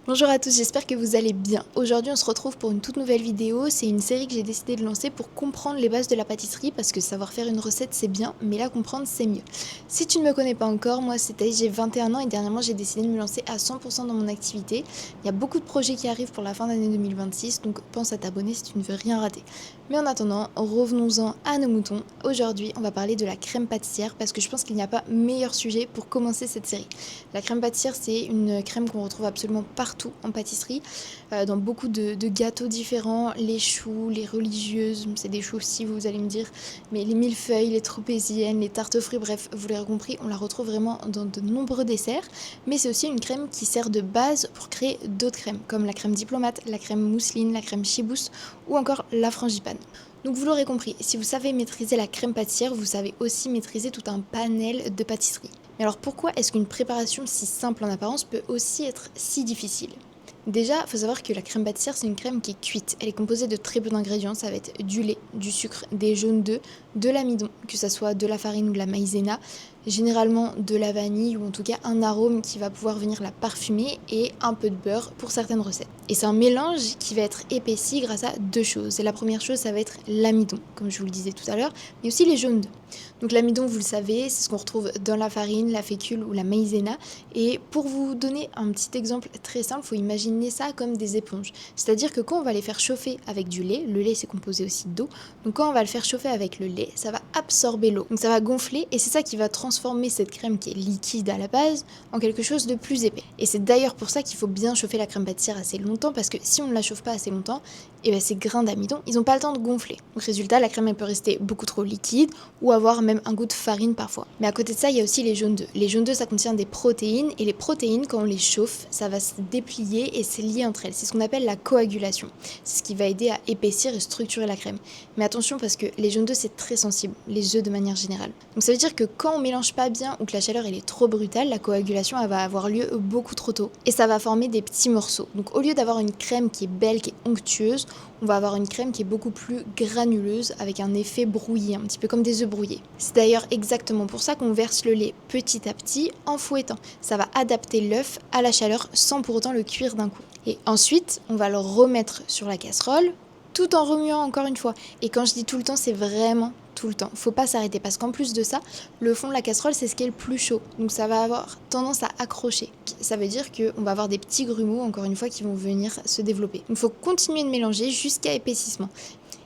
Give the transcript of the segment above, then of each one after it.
Bonjour à tous, j'espère que vous allez bien. Aujourd'hui on se retrouve pour une toute nouvelle vidéo, c'est une série que j'ai décidé de lancer pour comprendre les bases de la pâtisserie parce que savoir faire une recette c'est bien, mais la comprendre c'est mieux. Si tu ne me connais pas encore, moi c'est Thaïs, j'ai 21 ans et dernièrement j'ai décidé de me lancer à 100% dans mon activité. Il y a beaucoup de projets qui arrivent pour la fin d'année 2026, donc pense à t'abonner si tu ne veux rien rater. Mais en attendant, revenons-en à nos moutons. Aujourd'hui on va parler de la crème pâtissière parce que je pense qu'il n'y a pas meilleur sujet pour commencer cette série. La crème pâtissière c'est une crème qu'on retrouve absolument partout en pâtisserie, dans beaucoup de gâteaux différents, les choux, les religieuses, c'est des choux aussi vous allez me dire, mais les millefeuilles, les tropéziennes, les tartes aux fruits, bref, vous l'avez compris, on la retrouve vraiment dans de nombreux desserts, mais c'est aussi une crème qui sert de base pour créer d'autres crèmes, comme la crème diplomate, la crème mousseline, la crème chibousse ou encore la frangipane. Donc vous l'aurez compris, si vous savez maîtriser la crème pâtissière, vous savez aussi maîtriser tout un panel de pâtisseries. Mais alors pourquoi est-ce qu'une préparation si simple en apparence peut aussi être si difficile ? Déjà, il faut savoir que la crème pâtissière, c'est une crème qui est cuite. Elle est composée de très peu d'ingrédients. Ça va être du lait, du sucre, des jaunes d'œufs, de l'amidon, que ce soit de la farine ou de la maïzena, généralement de la vanille ou en tout cas un arôme qui va pouvoir venir la parfumer et un peu de beurre pour certaines recettes. Et c'est un mélange qui va être épaissi grâce à deux choses. Et la première chose, ça va être l'amidon, comme je vous le disais tout à l'heure, mais aussi les jaunes d'œufs. Donc l'amidon, vous le savez, c'est ce qu'on retrouve dans la farine, la fécule ou la maïzena. Et pour vous donner un petit exemple très simple, il faut imaginer ça comme des éponges. C'est-à-dire que quand on va les faire chauffer avec du lait, le lait c'est composé aussi d'eau, donc quand on va le faire chauffer avec le lait, ça va absorber l'eau. Donc ça va gonfler et c'est ça qui va transformer cette crème qui est liquide à la base en quelque chose de plus épais. Et c'est d'ailleurs pour ça qu'il faut bien chauffer la crème pâtissière assez longtemps parce que si on ne la chauffe pas assez longtemps, et ben ces grains d'amidon, ils n'ont pas le temps de gonfler. Donc résultat, la crème elle peut rester beaucoup trop liquide ou avoir même un goût de farine parfois. Mais à côté de ça, il y a aussi les jaunes d'œufs. Les jaunes d'œufs, ça contient des protéines et les protéines, quand on les chauffe, ça va se déplier et c'est lié entre elles. C'est ce qu'on appelle la coagulation. C'est ce qui va aider à épaissir et structurer la crème. Mais attention parce que les jaunes d'œufs, c'est très sensible, les œufs de manière générale. Donc ça veut dire que quand on mélange pas bien ou que la chaleur elle est trop brutale, la coagulation elle va avoir lieu beaucoup trop tôt et ça va former des petits morceaux. Donc au lieu d'avoir une crème qui est belle, qui est onctueuse, on va avoir une crème qui est beaucoup plus granuleuse avec un effet brouillé, un petit peu comme des œufs brouillés. C'est d'ailleurs exactement pour ça qu'on verse le lait petit à petit en fouettant. Ça va adapter l'œuf à la chaleur sans pour autant le cuire d'un coup. Et ensuite, on va le remettre sur la casserole tout en remuant encore une fois. Et quand je dis tout le temps, c'est vraiment tout le temps. Faut pas s'arrêter parce qu'en plus de ça, le fond de la casserole, c'est ce qui est le plus chaud. Donc ça va avoir tendance à accrocher. Ça veut dire qu'on va avoir des petits grumeaux, encore une fois, qui vont venir se développer. Donc il faut continuer de mélanger jusqu'à épaississement.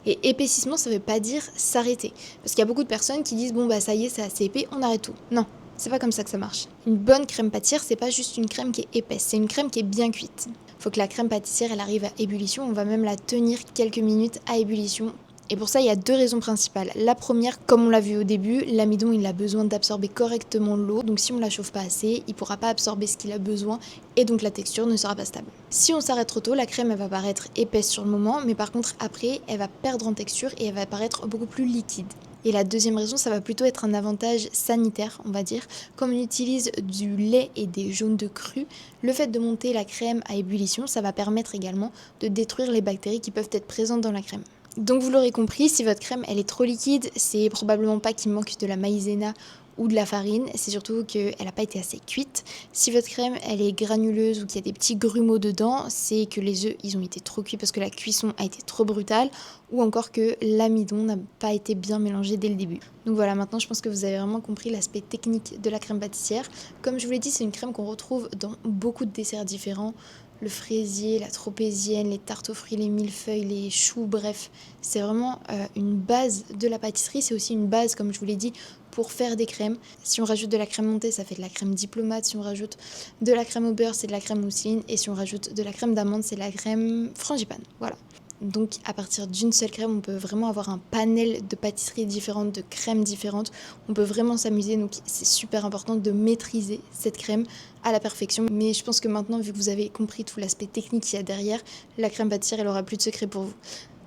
Et épaississement, ça veut pas dire s'arrêter. Parce qu'il y a beaucoup de personnes qui disent, bon bah ça y est, c'est assez épais, on arrête tout. Non. C'est pas comme ça que ça marche. Une bonne crème pâtissière, c'est pas juste une crème qui est épaisse, c'est une crème qui est bien cuite. Faut que la crème pâtissière, elle arrive à ébullition, on va même la tenir quelques minutes à ébullition. Et pour ça, il y a deux raisons principales. La première, comme on l'a vu au début, l'amidon, il a besoin d'absorber correctement l'eau. Donc si on la chauffe pas assez, il pourra pas absorber ce qu'il a besoin et donc la texture ne sera pas stable. Si on s'arrête trop tôt, la crème, elle va paraître épaisse sur le moment, mais par contre, après, elle va perdre en texture et elle va paraître beaucoup plus liquide. Et la deuxième raison, ça va plutôt être un avantage sanitaire, on va dire. Comme on utilise du lait et des jaunes d'œufs crus, le fait de monter la crème à ébullition, ça va permettre également de détruire les bactéries qui peuvent être présentes dans la crème. Donc vous l'aurez compris, si votre crème elle est trop liquide, c'est probablement pas qu'il manque de la maïzena ou de la farine, c'est surtout qu'elle n'a pas été assez cuite. Si votre crème elle est granuleuse ou qu'il y a des petits grumeaux dedans, c'est que les œufs ils ont été trop cuits parce que la cuisson a été trop brutale ou encore que l'amidon n'a pas été bien mélangé dès le début. Donc voilà, maintenant je pense que vous avez vraiment compris l'aspect technique de la crème pâtissière. Comme je vous l'ai dit, c'est une crème qu'on retrouve dans beaucoup de desserts différents. Le fraisier, la tropézienne, les tartes aux fruits, les millefeuilles, les choux, bref, c'est vraiment une base de la pâtisserie. C'est aussi une base, comme je vous l'ai dit, pour faire des crèmes. Si on rajoute de la crème montée, ça fait de la crème diplomate. Si on rajoute de la crème au beurre, c'est de la crème mousseline. Et si on rajoute de la crème d'amande, c'est de la crème frangipane. Voilà. Donc à partir d'une seule crème, on peut vraiment avoir un panel de pâtisseries différentes, de crèmes différentes. On peut vraiment s'amuser, donc c'est super important de maîtriser cette crème à la perfection. Mais je pense que maintenant, vu que vous avez compris tout l'aspect technique qu'il y a derrière, la crème pâtissière, elle aura plus de secret pour vous.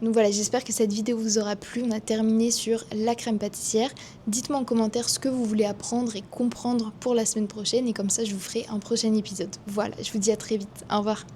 Donc voilà, j'espère que cette vidéo vous aura plu. On a terminé sur la crème pâtissière. Dites-moi en commentaire ce que vous voulez apprendre et comprendre pour la semaine prochaine. Et comme ça, je vous ferai un prochain épisode. Voilà, je vous dis à très vite. Au revoir.